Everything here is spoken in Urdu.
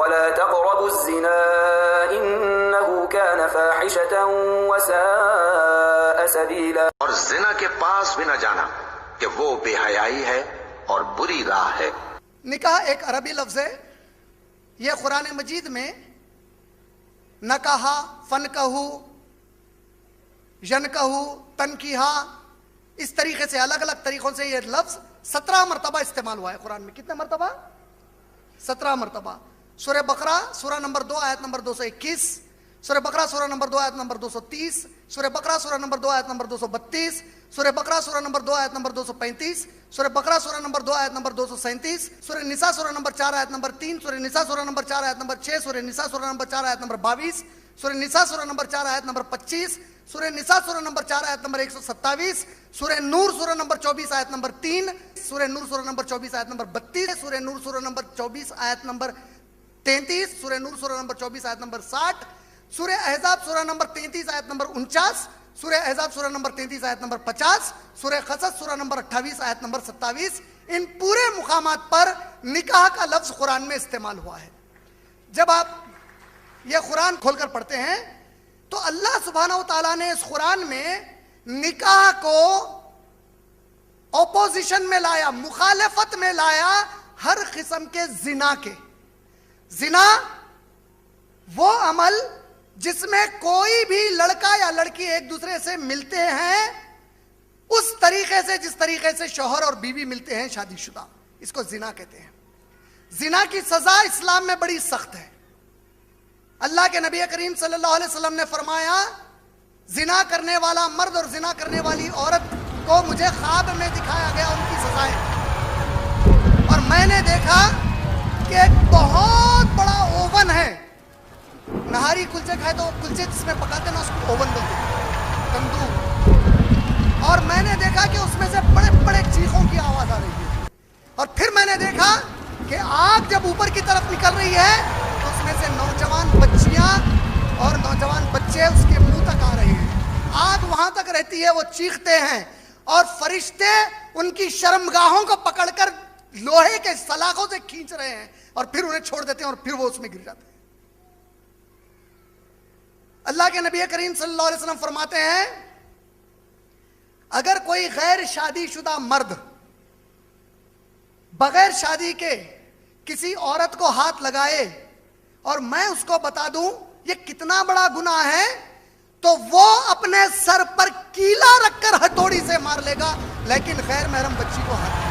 ولا تقربوا الزنا إنه كان فاحشة وساء سبيلا. اور زنا کے پاس بھی نہ جانا کہ وہ بے حیائی ہے اور بری راہ ہے. نکاح ایک عربی لفظ ہے. یہ قرآن مجید میں نکاح، فنکہو، ینکہو، تنکیحا، اس طریقے سے الگ الگ طریقوں سے یہ لفظ 17 مرتبہ استعمال ہوا ہے قرآن میں. کتنے مرتبہ؟ 17 مرتبہ. سورہ بقرہ سورہ نمبر 2 آیت نمبر 221، سورہ بقرہ سورہ نمبر 2 آیت نمبر 230، سورہ بقرہ سورہ نمبر 2 آیت نمبر 232، سورہ بقرہ سورہ نمبر 2 آیت نمبر 235، سورہ بقرہ سورہ نمبر 2 آیت نمبر 237، سورہ نساء سورہ نمبر 4 آیت نمبر 3، سورہ نساء سورہ نمبر 4 آیت نمبر 6، سورہ نساء سورہ نمبر 4 آیت نمبر 22، سورہ نساء سورہ نمبر 4 آیت نمبر 25، سورہ نساء سورہ نمبر 4 آیت نمبر 127، سورہ نور سورہ نمبر 24 آیت نمبر 3، سورہ نور سورہ نمبر 24 آیت نمبر 32، سورہ نور سورہ نمبر 24 آیت نمبر 33، سورہ نور سورہ نمبر 24 آیت نمبر 60، سورہ احزاب سورہ نمبر 33 آیت نمبر 49، سورہ احزاب سورہ نمبر 33 آیت نمبر 50، سورہ قصص سورہ نمبر 28 آیت نمبر 27. ان پورے مقامات پر نکاح کا لفظ قرآن میں استعمال ہوا ہے. جب آپ یہ قرآن کھول کر پڑھتے ہیں تو اللہ سبحانہ و تعالیٰ نے اس قرآن میں نکاح کو اپوزیشن میں لایا، مخالفت میں لایا ہر قسم کے زنا کے. زنا وہ عمل جس میں کوئی بھی لڑکا یا لڑکی ایک دوسرے سے ملتے ہیں اس طریقے سے جس طریقے سے شوہر اور بیوی ملتے ہیں شادی شدہ، اس کو زنا کہتے ہیں. زنا کی سزا اسلام میں بڑی سخت ہے. اللہ کے نبی کریم صلی اللہ علیہ وسلم نے فرمایا زنا کرنے والا مرد اور زنا کرنے والی عورت کو مجھے خواب میں دکھایا گیا ان کی سزائیں، اور میں نے دیکھا کہ ایک بہت بڑا اوون ہے. نہاری کلچے کھائے تو کلچے جس میں پکاتے نا اس کو اوون بولتے ہیں، تندور. اور میں نے دیکھا کہ اس میں سے بڑے بڑے چیخوں کی آواز آ رہی ہے. اور پھر میں نے دیکھا کہ آگ جب اوپر کی طرف نکل رہی ہے تو اس میں سے نوجوان بچیاں اور نوجوان بچے اس کے منہ تک آ رہے ہیں. آگ وہاں تک رہتی ہے، وہ چیختے ہیں اور فرشتے ان کی شرمگاہوں کو پکڑ کر لوہے کے سلاخوں سے کھینچ رہے ہیں اور پھر انہیں چھوڑ دیتے ہیں اور پھر وہ اس میں گر جاتے ہیں. اللہ کے نبی کریم صلی اللہ علیہ وسلم فرماتے ہیں اگر کوئی غیر شادی شدہ مرد بغیر شادی کے کسی عورت کو ہاتھ لگائے اور میں اس کو بتا دوں یہ کتنا بڑا گناہ ہے تو وہ اپنے سر پر کیلا رکھ کر ہتھوڑی سے مار لے گا، لیکن غیر محرم بچی کو ہاتھ